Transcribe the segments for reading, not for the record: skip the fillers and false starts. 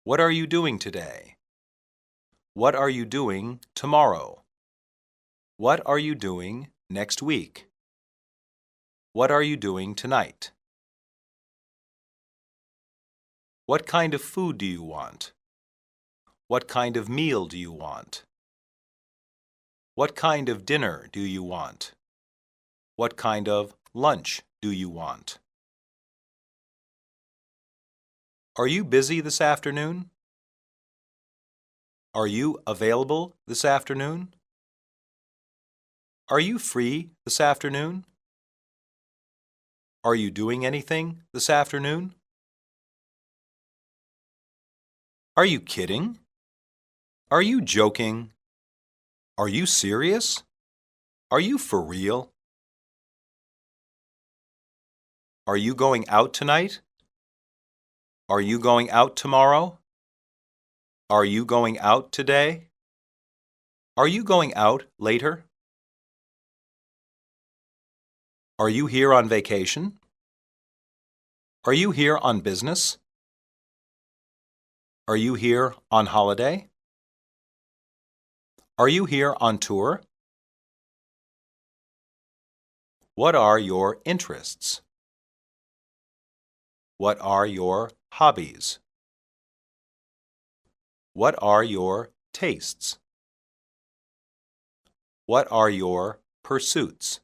What are you doing today? What are you doing tomorrow? What are you doing next week? What are you doing tonight? What kind of food do you want? What kind of meal do you want? What kind of dinner do you want? What kind of lunch do you want? Are you busy this afternoon? Are you available this afternoon? Are you free this afternoon? Are you doing anything this afternoon? Are you kidding? Are you joking? Are you serious? Are you for real? Are you going out tonight? Are you going out tomorrow? Are you going out today? Are you going out later? Are you here on vacation? Are you here on business? Are you here on holiday? Are you here on tour? What are your interests? What are your hobbies? What are your tastes? What are your pursuits?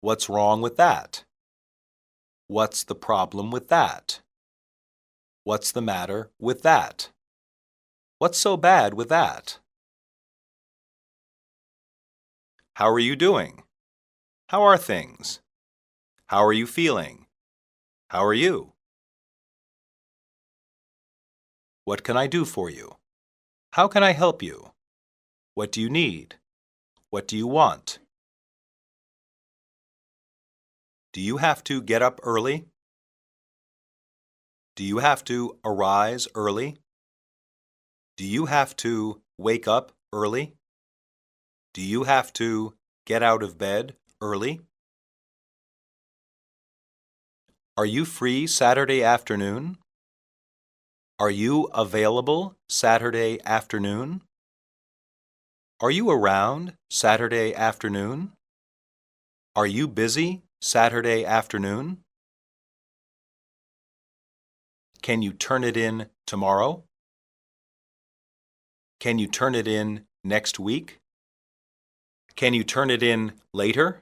What's wrong with that? What's the problem with that? What's the matter with that? What's so bad with that? How are you doing? How are things? How are you feeling? How are you? What can I do for you? How can I help you? What do you need? What do you want? Do you have to get up early? Do you have to arise early? Do you have to wake up early? Do you have to get out of bed early? Are you free Saturday afternoon? Are you available Saturday afternoon? Are you around Saturday afternoon? Are you busy Saturday afternoon? Can you turn it in tomorrow? Can you turn it in next week? Can you turn it in later?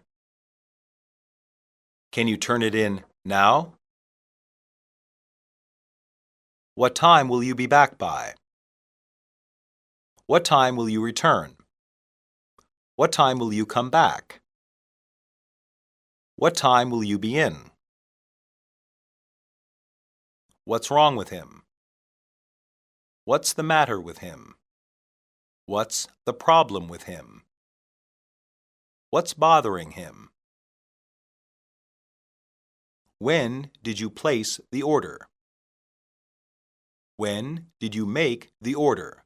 Can you turn it in now? What time will you be back by? What time will you return? What time will you come back? What time will you be in? What's wrong with him? What's the matter with him? What's the problem with him? What's bothering him? When did you place the order? When did you make the order?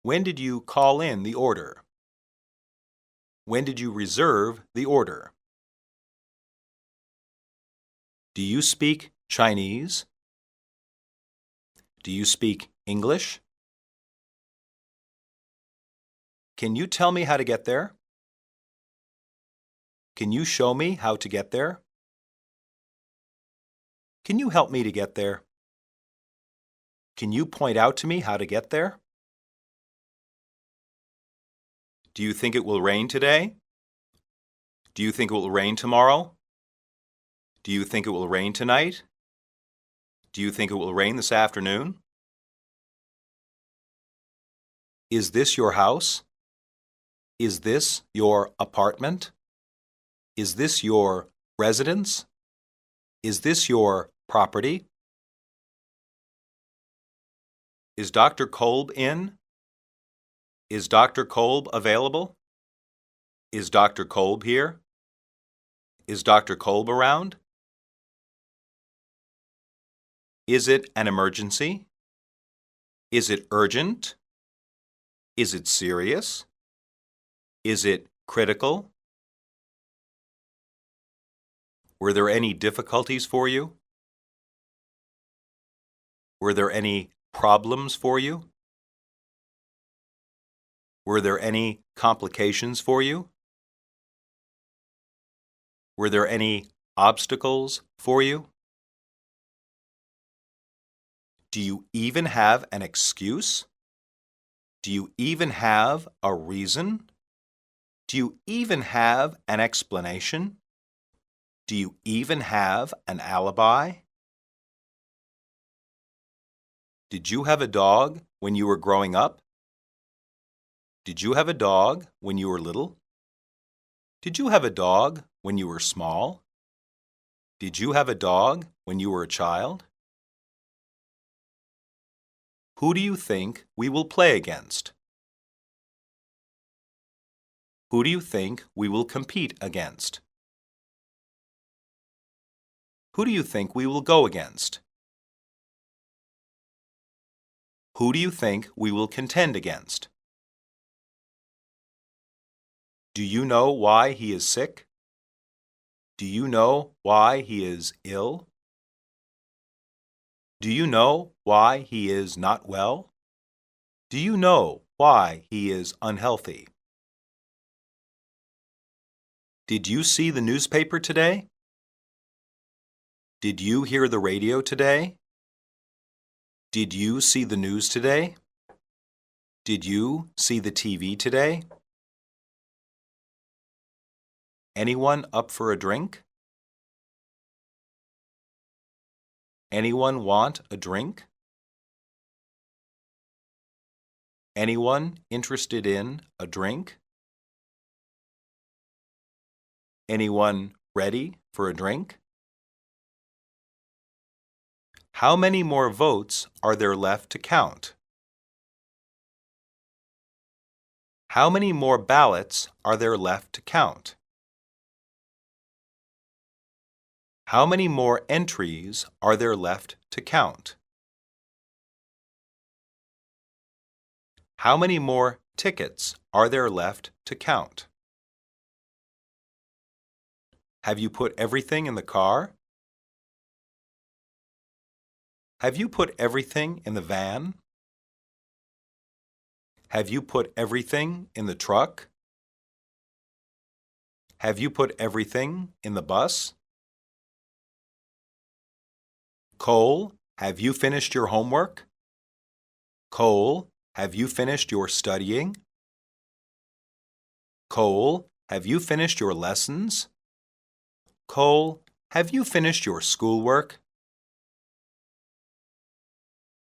When did you call in the order? When did you reserve the order? Do you speak Chinese? Do you speak English? Can you tell me how to get there? Can you show me how to get there? Can you help me to get there? Can you point out to me how to get there? Do you think it will rain today? Do you think it will rain tomorrow? Do you think it will rain tonight? Do you think it will rain this afternoon? Is this your house? Is this your apartment? Is this your residence? Is this your property? Is Dr. Kolb in? Is Dr. Kolb available? Is Dr. Kolb here? Is Dr. Kolb around? Is it an emergency? Is it urgent? Is it serious? Is it critical? Were there any difficulties for you? Were there any problems for you? Were there any complications for you? Were there any obstacles for you? Do you even have an excuse? Do you even have a reason? Do you even have an explanation? Do you even have an alibi? Did you have a dog when you were growing up? Did you have a dog when you were little? Did you have a dog when you were small? Did you have a dog when you were a child? Who do you think we will play against? Who do you think we will compete against? Who do you think we will go against? Who do you think we will contend against? Do you know why he is sick? Do you know why he is ill? Do you know why he is not well? Do you know why he is unhealthy? Did you see the newspaper today? Did you hear the radio today? Did you see the news today? Did you see the TV today? Anyone up for a drink? Anyone want a drink? Anyone interested in a drink? Anyone ready for a drink? How many more votes are there left to count? How many more ballots are there left to count? How many more entries are there left to count? How many more tickets are there left to count? Have you put everything in the car? Have you put everything in the van? Have you put everything in the truck? Have you put everything in the bus? Cole, have you finished your homework? Cole, have you finished your studying? Cole, have you finished your lessons? Cole, have you finished your schoolwork?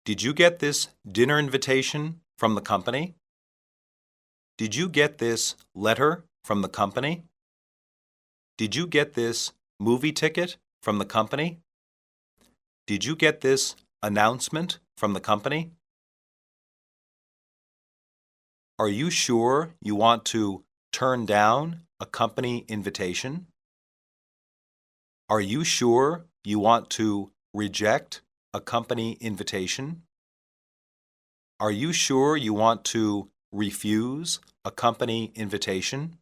Did you get this dinner invitation from the company? Did you get this letter from the company? Did you get this movie ticket from the company? Did you get this announcement from the company? Are you sure you want to turn down a company invitation? Are you sure you want to reject a company invitation? Are you sure you want to refuse a company invitation?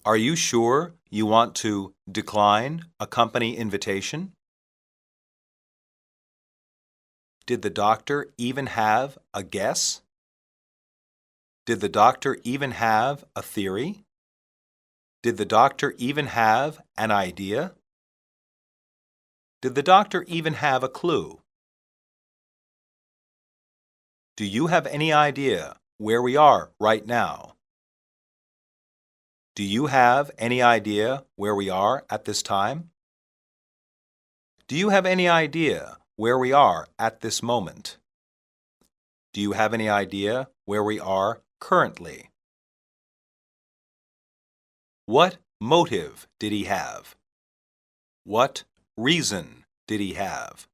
Are you sure you want to decline a company invitation? Did the doctor even have a guess? Did the doctor even have a theory? Did the doctor even have an idea? Did the doctor even have a clue? Do you have any idea where we are right now? Do you have any idea where we are at this time? Do you have any idea where we are at this moment? Do you have any idea where we are currently? What motive did he have? What reason did he have?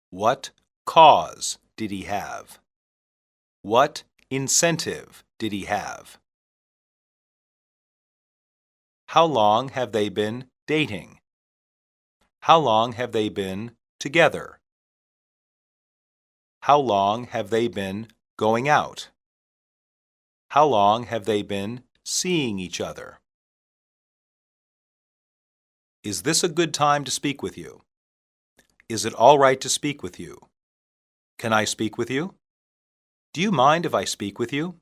What cause did he have? What incentive did he have? How long have they been dating? How long have they been together? How long have they been going out? How long have they been seeing each other? Is this a good time to speak with you? Is it all right to speak with you? Can I speak with you? Do you mind if I speak with you?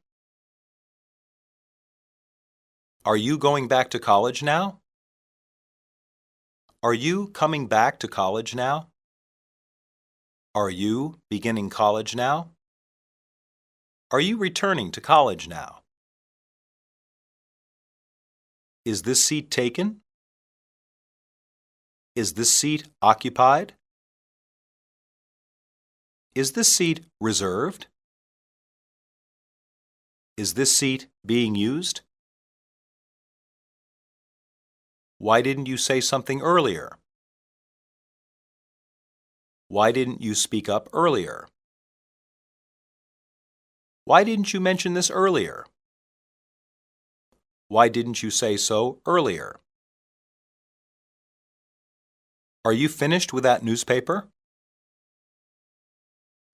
Are you going back to college now? Are you coming back to college now? Are you beginning college now? Are you returning to college now? Is this seat taken? Is this seat occupied? Is this seat reserved? Is this seat being used? Why didn't you say something earlier? Why didn't you speak up earlier? Why didn't you mention this earlier? Why didn't you say so earlier? Are you finished with that newspaper?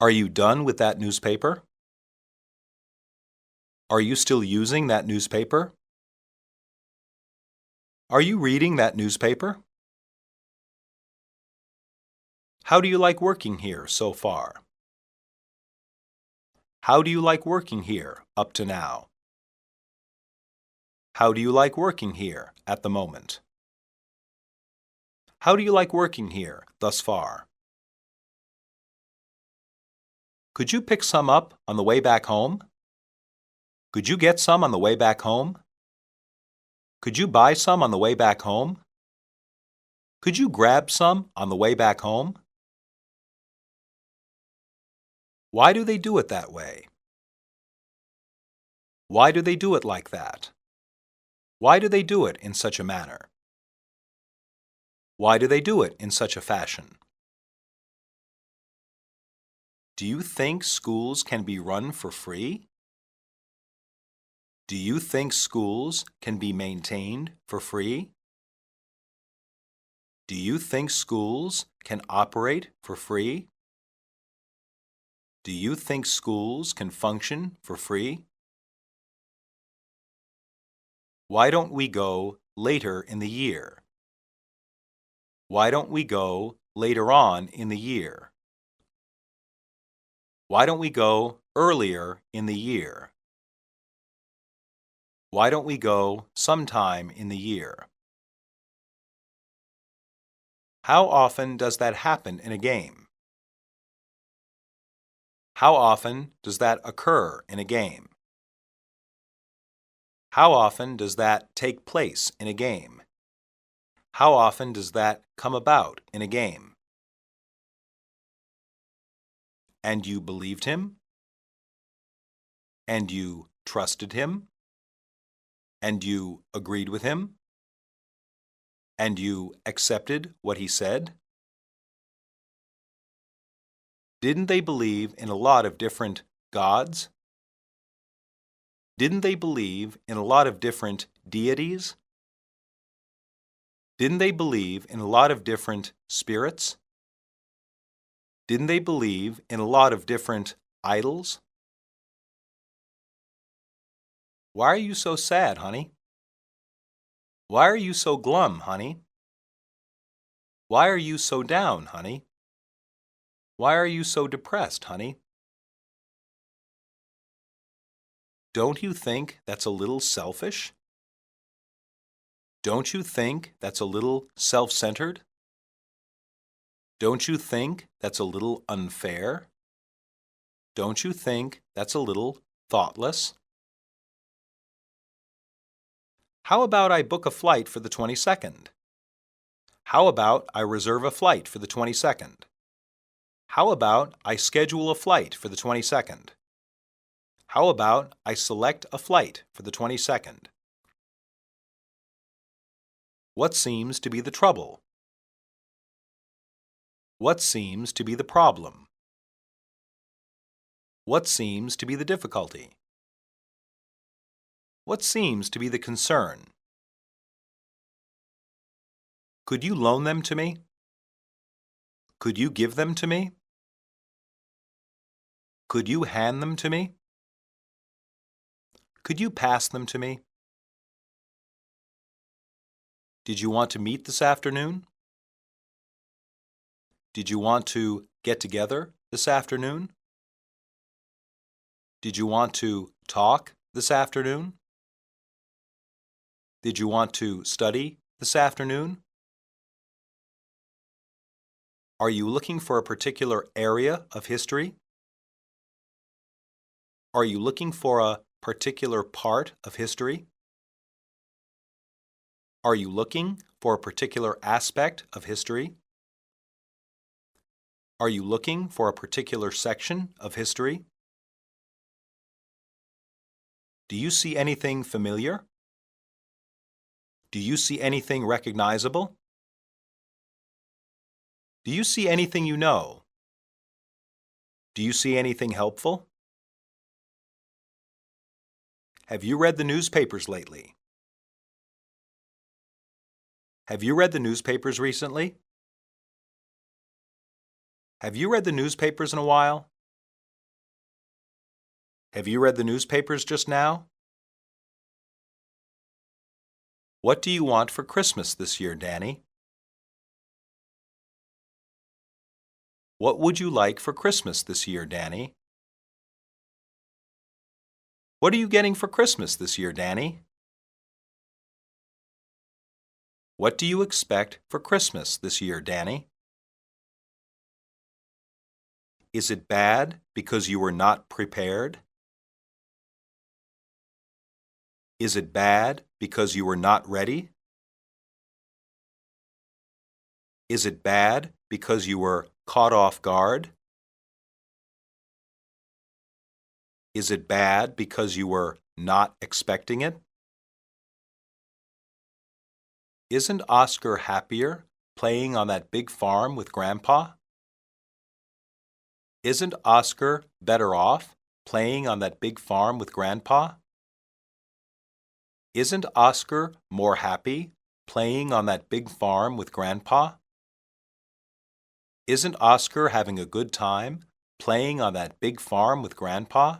Are you done with that newspaper? Are you still using that newspaper? Are you reading that newspaper? How do you like working here so far? How do you like working here up to now? How do you like working here at the moment? How do you like working here thus far? Could you pick some up on the way back home? Could you get some on the way back home? Could you buy some on the way back home? Could you grab some on the way back home? Why do they do it that way? Why do they do it like that? Why do they do it in such a manner? Why do they do it in such a fashion? Do you think schools can be run for free? Do you think schools can be maintained for free? Do you think schools can operate for free? Do you think schools can function for free? Why don't we go later in the year? Why don't we go later on in the year? Why don't we go earlier in the year? Why don't we go sometime in the year? How often does that happen in a game? How often does that occur in a game? How often does that take place in a game? How often does that come about in a game? And you believed him? And you trusted him? And you agreed with him? And you accepted what he said? Didn't they believe in a lot of different gods? Didn't they believe in a lot of different deities? Didn't they believe in a lot of different spirits? Didn't they believe in a lot of different idols? Why are you so sad, honey? Why are you so glum, honey? Why are you so down, honey? Why are you so depressed, honey? Don't you think that's a little selfish? Don't you think that's a little self-centered? Don't you think that's a little unfair? Don't you think that's a little thoughtless? How about I book a flight for the 22nd? How about I reserve a flight for the 22nd? How about I schedule a flight for the 22nd? How about I select a flight for the 22nd? What seems to be the trouble? What seems to be the problem? What seems to be the difficulty? What seems to be the concern? Could you loan them to me? Could you give them to me? Could you hand them to me? Could you pass them to me? Did you want to meet this afternoon? Did you want to get together this afternoon? Did you want to talk this afternoon? Did you want to study this afternoon? Are you looking for a particular area of history? Are you looking for a particular part of history? Are you looking for a particular aspect of history? Are you looking for a particular section of history? Do you see anything familiar? Do you see anything recognizable? Do you see anything you know? Do you see anything helpful? Have you read the newspapers lately? Have you read the newspapers recently? Have you read the newspapers in a while? Have you read the newspapers just now? What do you want for Christmas this year, Danny? What would you like for Christmas this year, Danny? What are you getting for Christmas this year, Danny? What do you expect for Christmas this year, Danny? Is it bad because you were not prepared? Is it bad because you were not ready? Is it bad because you were caught off guard? Is it bad because you were not expecting it? Isn't Oscar happier playing on that big farm with Grandpa? Isn't Oscar better off playing on that big farm with Grandpa? Isn't Oscar more happy playing on that big farm with Grandpa? Isn't Oscar having a good time playing on that big farm with Grandpa?